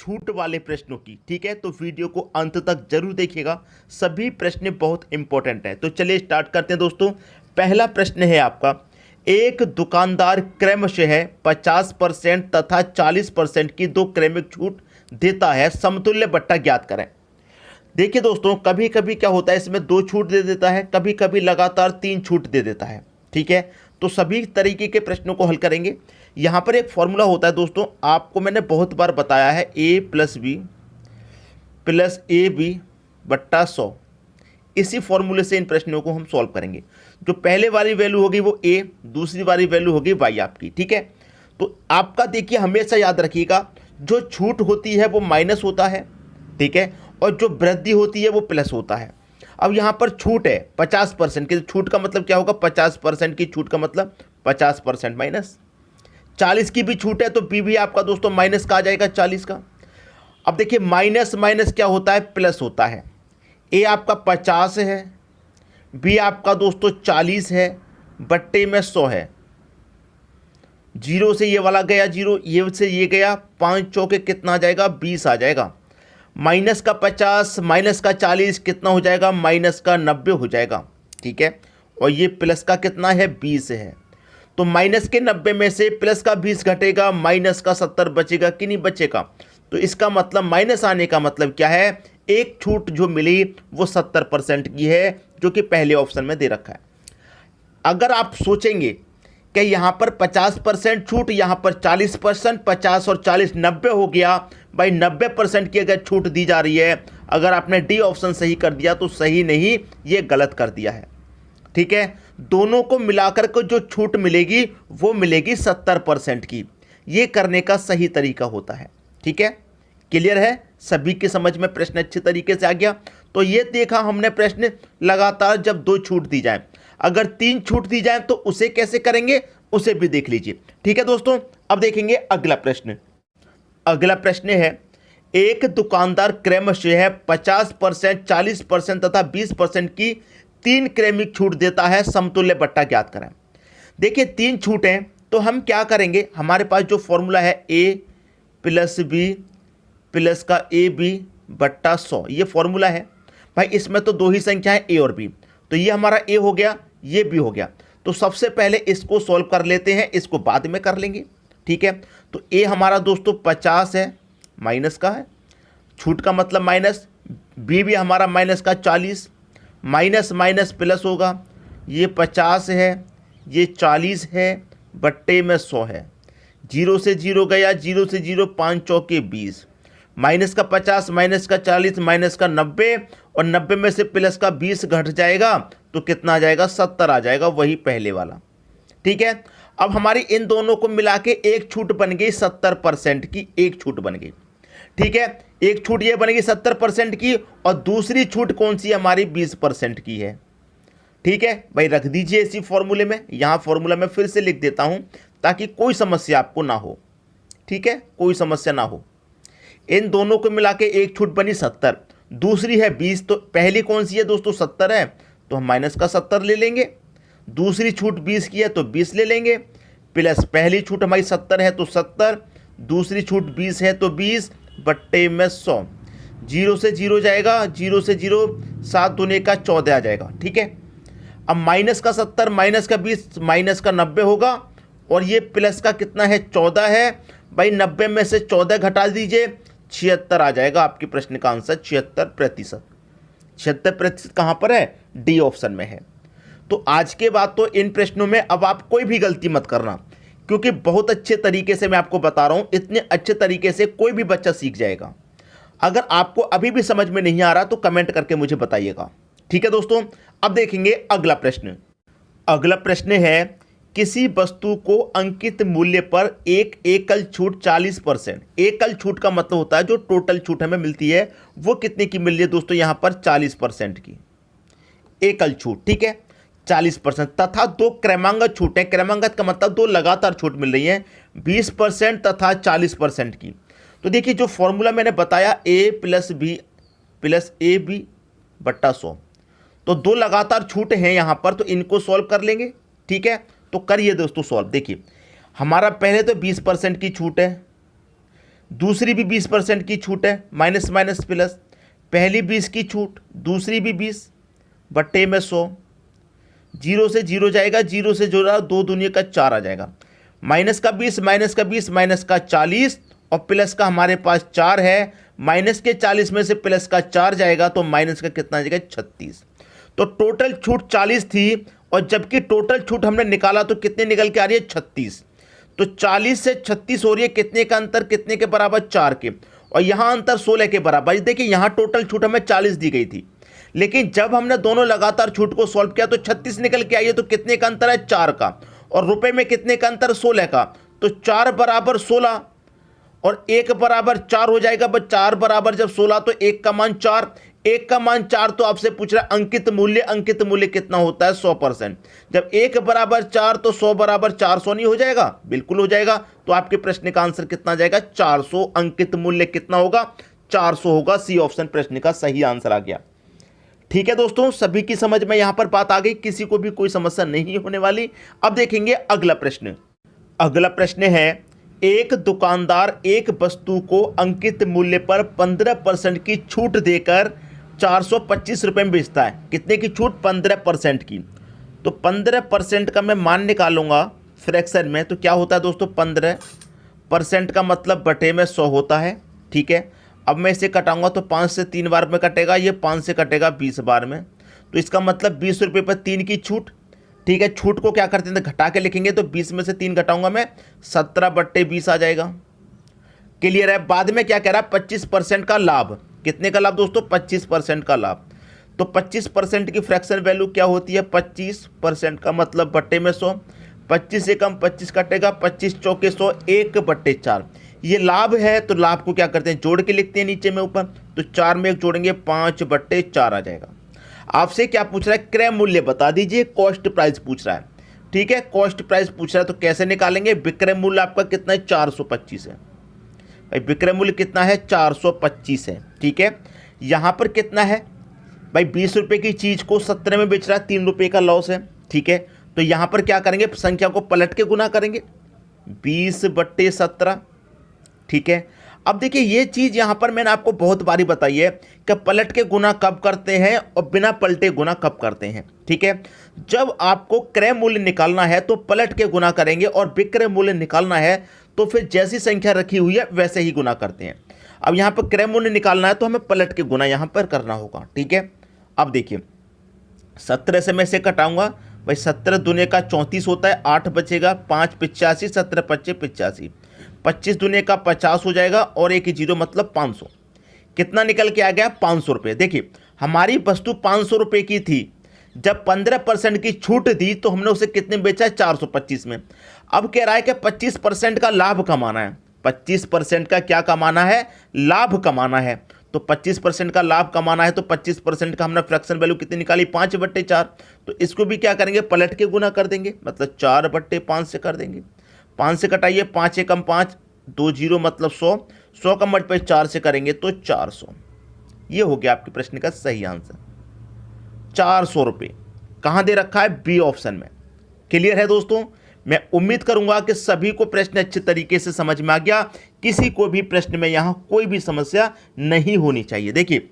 छूट वाले प्रश्नों की। ठीक है, तो वीडियो को अंत तक जरूर देखिएगा, सभी प्रश्न बहुत इंपॉर्टेंट हैं। तो चलिए स्टार्ट करते हैं दोस्तों। पहला प्रश्न है आपका, एक दुकानदार क्रमशः 50% तथा 40% की दो क्रमिक छूट देता है, समतुल्य बट्टा ज्ञात करें। देखिए दोस्तों, कभी कभी क्या होता है, इसमें दो छूट दे देता है, कभी कभी लगातार तीन छूट दे देता है। ठीक है, तो सभी तरीके के प्रश्नों को हल करेंगे। यहाँ पर एक फॉर्मूला होता है दोस्तों, आपको मैंने बहुत बार बताया है, a plus B plus A B बट्टा 100। इसी फॉर्मूले से इन प्रश्नों को हम सॉल्व करेंगे। जो पहले वाली वैल्यू होगी वो a, दूसरी वाली वैल्यू होगी y आपकी। ठीक है, तो आपका देखिए हमेशा याद रखिएगा, जो छूट होती है वो माइनस होता है। ठीक है, और जो वृद्धि होती है वो प्लस होता है। अब यहाँ पर छूट है 50% की, छूट का मतलब क्या होगा, 50% की छूट का मतलब 50% माइनस 40 की भी छूट है, तो बी भी आपका दोस्तों माइनस का आ जाएगा 40 का। अब देखिए माइनस माइनस क्या होता है, प्लस होता है। ए आपका 50 है, बी आपका दोस्तों 40 है, बट्टे में 100 है। जीरो से ये वाला गया जीरो, ये से ये गया, 5 चौके कितना आ जाएगा, 20 आ जाएगा। माइनस का 50 माइनस का 40 कितना हो जाएगा, माइनस का 90 हो जाएगा। ठीक है, और ये प्लस का कितना है, 20 है। तो माइनस के 90 में से प्लस का 20 घटेगा, माइनस का 70 बचेगा कि नहीं बचेगा। तो इसका मतलब माइनस आने का मतलब क्या है, एक छूट जो मिली वो 70% की है, जो कि पहले ऑप्शन में दे रखा है। अगर आप सोचेंगे कि यहाँ पर 50% छूट, यहाँ पर 40%, 50 और 40 90 हो गया, भाई 90% की अगर छूट दी जा रही है, अगर आपने डी ऑप्शन सही कर दिया तो सही नहीं, ये गलत कर दिया है। ठीक है, दोनों को मिलाकर के जो छूट मिलेगी वो मिलेगी 70% की। ये करने का सही तरीका होता है। ठीक है, क्लियर है, सभी के समझ में प्रश्न अच्छे तरीके से आ गया। तो ये देखा हमने प्रश्न, लगातार जब दो छूट दी जाए, अगर तीन छूट दी जाए तो उसे कैसे करेंगे, उसे भी देख लीजिए। ठीक है दोस्तों, अब देखेंगे अगला प्रश्न। अगला प्रश्न है, एक दुकानदार क्रमशः 50%, 40% तथा 20% की तीन क्रमिक छूट देता है, समतुल्य बट्टा ज्ञात करें। देखिए तीन छूट हैं, तो हम क्या करेंगे, हमारे पास जो फॉर्मूला है a प्लस बी प्लस का ए बी बट्टा 100, ये फॉर्मूला है। भाई इसमें तो दो ही संख्या है, a और b, तो ये हमारा a हो गया, ये b हो गया। तो सबसे पहले इसको सॉल्व कर लेते हैं, इसको बाद में कर लेंगे। ठीक है, तो a हमारा दोस्तों 50 है, माइनस का है, छूट का मतलब माइनस। b भी हमारा माइनस का 40, माइनस माइनस प्लस होगा, ये 50 है, ये 40 है, बट्टे में 100 है। जीरो से जीरो गया, जीरो से जीरो, 5 चौके 20, माइनस का 50 माइनस का 40 माइनस का 90, और 90 में से प्लस का 20 घट जाएगा तो कितना आ जाएगा, 70 आ जाएगा, वही पहले वाला। ठीक है, अब हमारी इन दोनों को मिला के एक छूट बन गई 70% की, एक छूट बन गई। ठीक है, एक छूट ये बनेगी 70% की, और दूसरी छूट कौन सी हमारी 20% की है। ठीक है भाई, रख दीजिए इसी फॉर्मूले में। यहाँ फॉर्मूला मैं फिर से लिख देता हूँ ताकि कोई समस्या आपको ना हो। ठीक है, कोई समस्या ना हो। इन दोनों को मिला के एक छूट बनी 70, दूसरी है 20, तो पहली कौन सी है दोस्तों, 70 है, तो हम माइनस का 70 ले लेंगे। दूसरी छूट 20 की है तो 20 ले लेंगे, प्लस पहली छूट हमारी 70 है तो 70, दूसरी छूट 20 है तो 20, बट्टे में 100। जीरो से जीरो जाएगा, जीरो से जीरो, 7 दूने का 14 आ जाएगा। ठीक है, अब माइनस का 70 माइनस का 20 माइनस का 90 होगा, और ये प्लस का कितना है, 14 है। भाई 90 में से 14 घटा दीजिए, 76 आ जाएगा आपके प्रश्न का आंसर, 76%। 76% कहाँ पर है, डी ऑप्शन में है। तो आज के बाद तो इन प्रश्नों में अब आप कोई भी गलती मत करना, क्योंकि बहुत अच्छे तरीके से मैं आपको बता रहा हूं, इतने अच्छे तरीके से कोई भी बच्चा सीख जाएगा। अगर आपको अभी भी समझ में नहीं आ रहा तो कमेंट करके मुझे बताइएगा। ठीक है दोस्तों, अब देखेंगे अगला प्रश्न। अगला प्रश्न है, किसी वस्तु को अंकित मूल्य पर एक एकल छूट 40%। एकल छूट का मतलब होता है जो टोटल छूट हमें मिलती है वो कितने की मिल रही है दोस्तों, यहां पर 40% की एकल छूट। ठीक है, 40% तथा दो क्रमांगत छूट है, क्रमांगत का मतलब दो लगातार छूट मिल रही है, 20% तथा 40% की। तो देखिए जो फॉर्मूला मैंने बताया, a plus B plus A B बट्टा 100, तो दो लगातार छूट हैं यहाँ पर, तो इनको सॉल्व कर लेंगे। ठीक है, तो करिए दोस्तों सॉल्व। देखिए हमारा पहले तो 20% की छूट है, दूसरी भी 20% की छूट है, माइनस माइनस प्लस, पहली 20 की छूट, दूसरी भी 20 बट्टे में 100, जीरो से जीरो जाएगा, जीरो से जोड़ा 2 दूनी का 4 आ जाएगा, माइनस का 20 माइनस का 20 माइनस का 40 और प्लस का हमारे पास 4 है, माइनस के 40 में से प्लस का 4 जाएगा तो माइनस का कितना आ जाएगा 36। तो टोटल छूट 40 थी और जबकि टोटल छूट हमने निकाला तो कितने निकल के आ रही है 36। तो 40 से 36 हो रही है, कितने का अंतर, कितने के बराबर 4 के, और यहाँ अंतर 16 के बराबर। देखिए यहाँ टोटल छूट हमें 40 दी गई थी, लेकिन जब हमने दोनों लगातार छूट को सॉल्व किया तो 36 निकल के आई है, तो कितने का अंतर है 4 का, और रुपए में कितने का अंतर 16 का, तो 4 बराबर 16 और 1 बराबर 4 हो जाएगा। बस 4 बराबर जब 16 तो 1 का मान 4, 1 का मान 4, तो आपसे पूछ रहा है अंकित मूल्य कितना होता है 100%। जब 1 बराबर 4 तो 100 बराबर 400 नहीं हो जाएगा, बिल्कुल हो जाएगा। तो आपके प्रश्न का आंसर कितना जाएगा 400, अंकित मूल्य कितना होगा 400 होगा। सी ऑप्शन प्रश्न का सही आंसर आ गया। ठीक है दोस्तों, सभी की समझ में यहां पर बात आ गई, किसी को भी कोई समस्या नहीं होने वाली। अब देखेंगे अगला प्रश्न। अगला प्रश्न है, एक दुकानदार एक वस्तु को अंकित मूल्य पर 15% की छूट देकर 425 रुपये में बेचता है। कितने की छूट 15% की। तो 15% का मैं मान निकालूंगा फ्रैक्शन में, तो क्या होता है दोस्तों 15% का मतलब बटे में 100 होता है। ठीक है, अब मैं इसे कटाऊंगा तो 5 से 3 बार में कटेगा, ये 5 से कटेगा 20 बार में, तो इसका मतलब 20 रुपये पर 3 की छूट। ठीक है, छूट को क्या करते हैं घटा के लिखेंगे, तो 20 में से 3 घटाऊंगा मैं 17 बट्टे 20 आ जाएगा। क्लियर है। बाद में क्या कह रहा है 25% का लाभ। कितने का लाभ दोस्तों 25% का लाभ। तो 25% की फ्रैक्शन वैल्यू क्या होती है 25% का मतलब बट्टे में 100, 25 से कम 25 कटेगा, 25 चौके 100, 1 बट्टे 4। ये लाभ है तो लाभ को क्या करते हैं जोड़ के लिखते हैं नीचे में ऊपर, तो 4 में 1 जोड़ेंगे 5 बट्टे 4 आ जाएगा। आपसे क्या पूछ रहा है क्रय मूल्य बता दीजिए, कॉस्ट प्राइस पूछ रहा है। ठीक है, कॉस्ट प्राइस पूछ रहा है तो कैसे निकालेंगे, विक्रय मूल्य आपका कितना है 425 है भाई, विक्रय मूल्य कितना है 425 है। ठीक है, यहाँ पर कितना है भाई 20 रुपये की चीज़ को 17 में बेच रहा है, 3 रुपये का लॉस है। ठीक है, तो यहाँ पर क्या करेंगे संख्या को पलट के गुना करेंगे 20 बट्टे 17। ठीक है, अब देखिए ये चीज़ यहाँ पर मैंने आपको बहुत बारी बताई है कि पलट के गुना कब करते हैं और बिना पलटे गुना कब करते हैं। ठीक है, जब आपको क्रय मूल्य निकालना है तो पलट के गुना करेंगे और विक्रय मूल्य निकालना है तो फिर जैसी संख्या रखी हुई है वैसे ही गुना करते हैं। अब यहाँ पर क्रय मूल्य निकालना है तो हमें पलट के गुना यहाँ पर करना होगा। ठीक है, अब देखिए 17 से मैं इसे कटाऊंगा भाई, 17 दूने का 34 होता है, 8 बचेगा, 5 85, 17 पच्चे 85, 25 दूने का 50 हो जाएगा और एक जीरो मतलब 500। कितना निकल के आ गया 500 रुपये। देखिए हमारी वस्तु 500 रुपये की थी, जब 15% की छूट दी तो हमने उसे कितने बेचा 425 में। अब कह रहा है कि 25% का लाभ कमाना है। 25% का क्या कमाना है लाभ कमाना है, तो 25% का लाभ कमाना है तो 25% का हमने फ्रैक्शन वैल्यू कितनी निकाली 5 बट्टे 4। तो इसको भी क्या करेंगे पलट के गुना कर देंगे, मतलब 4 बट्टे 5 से कर देंगे। 5 से कटाइए, 5 एकम 5, 2 जीरो मतलब 100, 100 का मल्टीप्लाई 4 से करेंगे तो 400। ये हो गया आपके प्रश्न का सही आंसर 400 रुपये। कहाँ दे रखा है बी ऑप्शन में। क्लियर है दोस्तों, मैं उम्मीद करूंगा कि सभी को प्रश्न अच्छे तरीके से समझ में आ गया, किसी को भी प्रश्न में यहाँ कोई भी समस्या नहीं होनी चाहिए। देखिए